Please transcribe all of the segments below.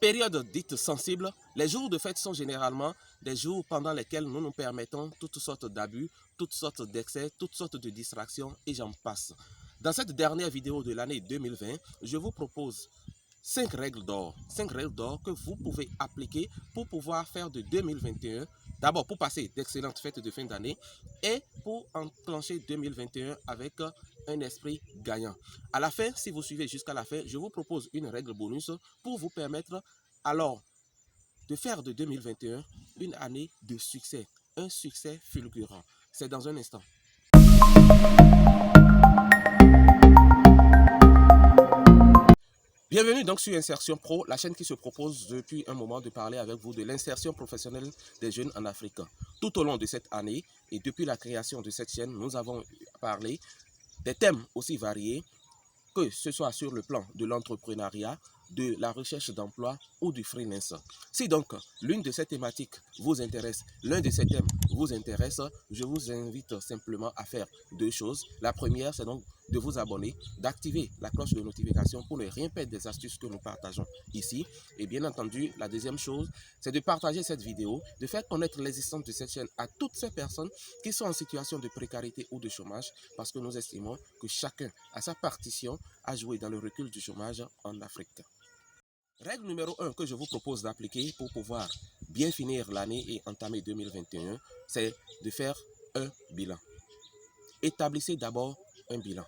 Période dite sensible, les jours de fête sont généralement des jours pendant lesquels nous nous permettons toutes sortes d'abus, toutes sortes d'excès, toutes sortes de distractions et j'en passe. Dans cette dernière vidéo de l'année 2020, je vous propose 5 règles d'or. 5 règles d'or que vous pouvez appliquer pour pouvoir faire de 2021, d'abord pour passer d'excellentes fêtes de fin d'année et pour enclencher 2021 avec un esprit gagnant. À la fin, si vous suivez jusqu'à la fin, je vous propose une règle bonus pour vous permettre alors de faire de 2021 une année de succès, un succès fulgurant. C'est dans un instant. Bienvenue donc sur Insertion Pro, la chaîne qui se propose depuis un moment de parler avec vous de l'insertion professionnelle des jeunes en Afrique. Tout au long de cette année et depuis la création de cette chaîne, nous avons parlé des thèmes aussi variés, que ce soit sur le plan de l'entrepreneuriat, de la recherche d'emploi ou du freelance. Si donc l'une de ces thématiques vous intéresse, l'un de ces thèmes vous intéresse, je vous invite simplement à faire deux choses. La première, c'est donc de vous abonner, d'activer la cloche de notification pour ne rien perdre des astuces que nous partageons ici. Et bien entendu, la deuxième chose, c'est de partager cette vidéo, de faire connaître l'existence de cette chaîne à toutes ces personnes qui sont en situation de précarité ou de chômage, parce que nous estimons que chacun a sa partition à jouer dans le recul du chômage en Afrique. Règle numéro 1 que je vous propose d'appliquer pour pouvoir bien finir l'année et entamer 2021, c'est de faire un bilan. Établissez d'abord un bilan.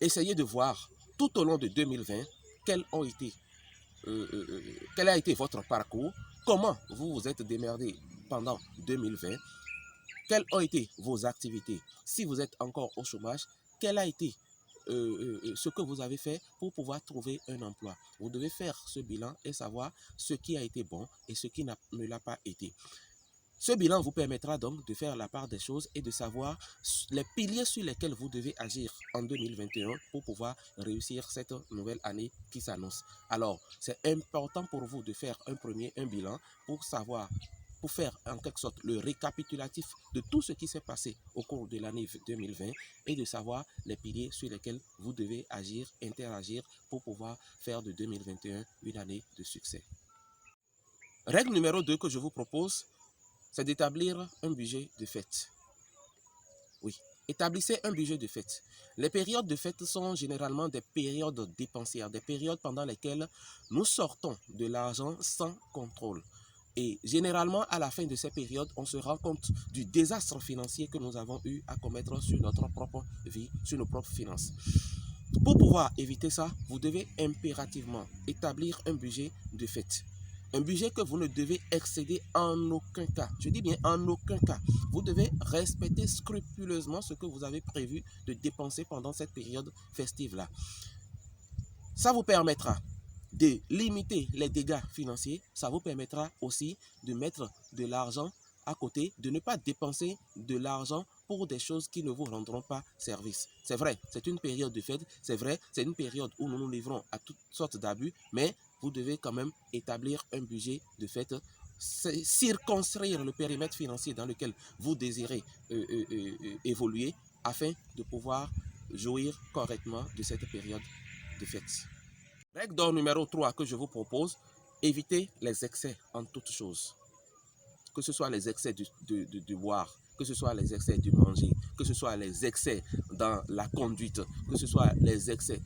Essayez de voir tout au long de 2020 quels ont été, quel a été votre parcours, comment vous vous êtes démerdé pendant 2020, quelles ont été vos activités. Si vous êtes encore au chômage, quel a été ce que vous avez fait pour pouvoir trouver un emploi. Vous devez faire ce bilan et savoir ce qui a été bon et ce qui ne l'a pas été. Ce bilan vous permettra donc de faire la part des choses et de savoir les piliers sur lesquels vous devez agir en 2021 pour pouvoir réussir cette nouvelle année qui s'annonce. Alors, c'est important pour vous de faire un bilan pour savoir, pour faire en quelque sorte le récapitulatif de tout ce qui s'est passé au cours de l'année 2020 et de savoir les piliers sur lesquels vous devez agir, interagir pour pouvoir faire de 2021 une année de succès. Règle numéro 2 que je vous propose, c'est d'établir un budget de fête. Oui, établissez un budget de fête. Les périodes de fête sont généralement des périodes dépensières, des périodes pendant lesquelles nous sortons de l'argent sans contrôle. Et généralement, à la fin de ces périodes, on se rend compte du désastre financier que nous avons eu à commettre sur notre propre vie, sur nos propres finances. Pour pouvoir éviter ça, vous devez impérativement établir un budget de fête. Un budget que vous ne devez excéder en aucun cas. Je dis bien en aucun cas. Vous devez respecter scrupuleusement ce que vous avez prévu de dépenser pendant cette période festive-là. Ça vous permettra de limiter les dégâts financiers. Ça vous permettra aussi de mettre de l'argent à côté, de ne pas dépenser de l'argent pour des choses qui ne vous rendront pas service. C'est vrai, c'est une période de fête, c'est vrai, c'est une période où nous nous livrons à toutes sortes d'abus, mais vous devez quand même établir un budget de fête, circonscrire le périmètre financier dans lequel vous désirez évoluer afin de pouvoir jouir correctement de cette période de fête. Règle d'or numéro 3 que je vous propose, évitez les excès en toutes choses. Que ce soit les excès de boire, que ce soit les excès de manger, que ce soit les excès dans la conduite, que ce soit les excès.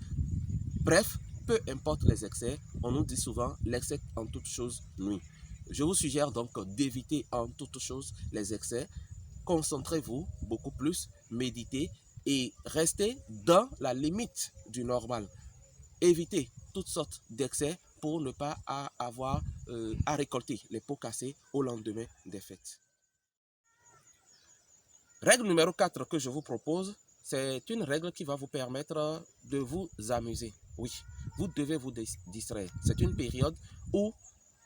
Bref, peu importe les excès, on nous dit souvent l'excès en toutes choses nuit. Je vous suggère donc d'éviter en toutes choses les excès. Concentrez-vous beaucoup plus, méditez et restez dans la limite du normal. Évitez toutes sortes d'excès pour ne pas avoir à récolter les pots cassés au lendemain des fêtes. Règle numéro 4 que je vous propose, c'est une règle qui va vous permettre de vous amuser. Oui, vous devez vous distraire. C'est une période où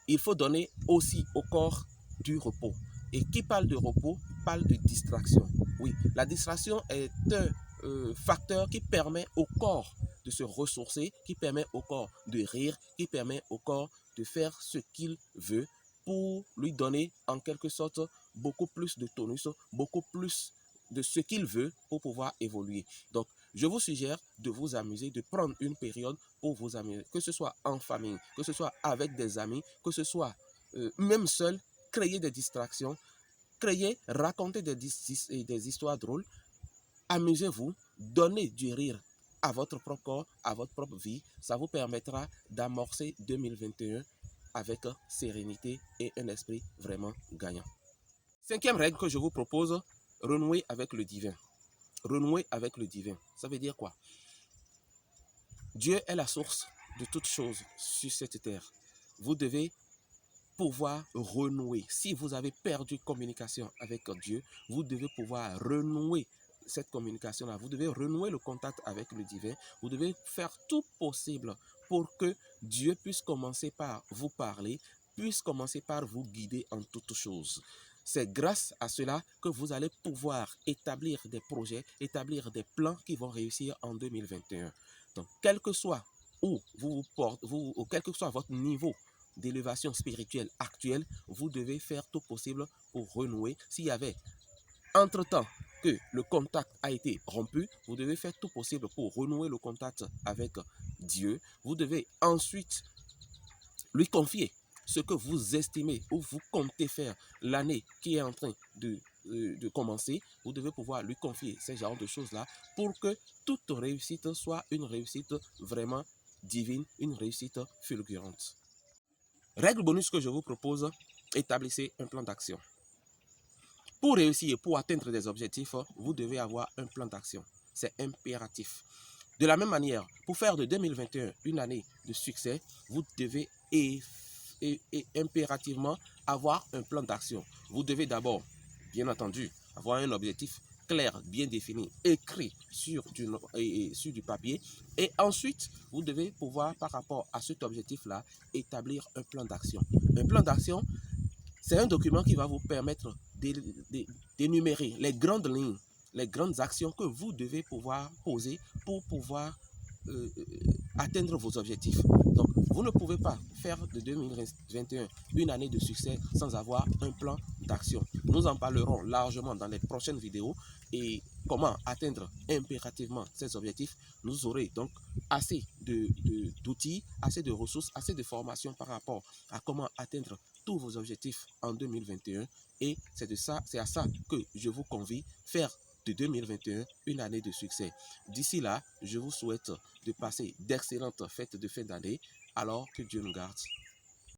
il faut donner aussi au corps du repos. Et qui parle de repos, parle de distraction. Oui, la distraction est un facteur qui permet au corps de se ressourcer, qui permet au corps de rire, qui permet au corps de faire ce qu'il veut pour lui donner en quelque sorte beaucoup plus de tonus, beaucoup plus de ce qu'il veut pour pouvoir évoluer. Donc, je vous suggère de vous amuser, de prendre une période pour vous amuser, que ce soit en famille, que ce soit avec des amis, que ce soit même seul, créer des distractions, créer, raconter des histoires drôles, amusez-vous, donnez du rire à votre propre corps, à votre propre vie. Ça vous permettra d'amorcer 2021 avec sérénité et un esprit vraiment gagnant. Cinquième règle que je vous propose, renouer avec le divin. Renouer avec le divin. Ça veut dire quoi? Dieu est la source de toutes choses sur cette terre. Vous devez pouvoir renouer. Si vous avez perdu communication avec Dieu, vous devez pouvoir renouer cette communication-là. Vous devez renouer le contact avec le divin. Vous devez faire tout possible pour que Dieu puisse commencer par vous parler, puisse commencer par vous guider en toutes choses. C'est grâce à cela que vous allez pouvoir établir des projets, établir des plans qui vont réussir en 2021. Donc, quel que soit où vous portez, ou quel que soit votre niveau d'élévation spirituelle actuelle, vous devez faire tout possible pour renouer. S'il y avait entre-temps que le contact a été rompu, vous devez faire tout possible pour renouer le contact avec Dieu. Vous devez ensuite lui confier ce que vous estimez ou vous comptez faire l'année qui est en train de commencer. Vous devez pouvoir lui confier ces genres de choses-là pour que toute réussite soit une réussite vraiment divine, une réussite fulgurante. Règle bonus que je vous propose, établissez un plan d'action. Pour réussir et pour atteindre des objectifs, vous devez avoir un plan d'action. C'est impératif. De la même manière, pour faire de 2021 une année de succès, vous devez impérativement avoir un plan d'action. Vous devez d'abord, bien entendu, avoir un objectif clair, bien défini, écrit sur du papier. Et ensuite, vous devez pouvoir, par rapport à cet objectif-là, établir un plan d'action. Un plan d'action, c'est un document qui va vous permettre d'énumérer les grandes lignes, les grandes actions que vous devez pouvoir poser pour pouvoir atteindre vos objectifs. Donc, vous ne pouvez pas faire de 2021 une année de succès sans avoir un plan d'action. Nous en parlerons largement dans les prochaines vidéos et comment atteindre impérativement ces objectifs. Nous aurons donc assez d'outils, assez de ressources, assez de formations par rapport à comment atteindre tous vos objectifs en 2021 et c'est à ça que je vous convie, faire de 2021 une année de succès. D'ici là, je vous souhaite de passer d'excellentes fêtes de fin d'année, alors que Dieu nous garde.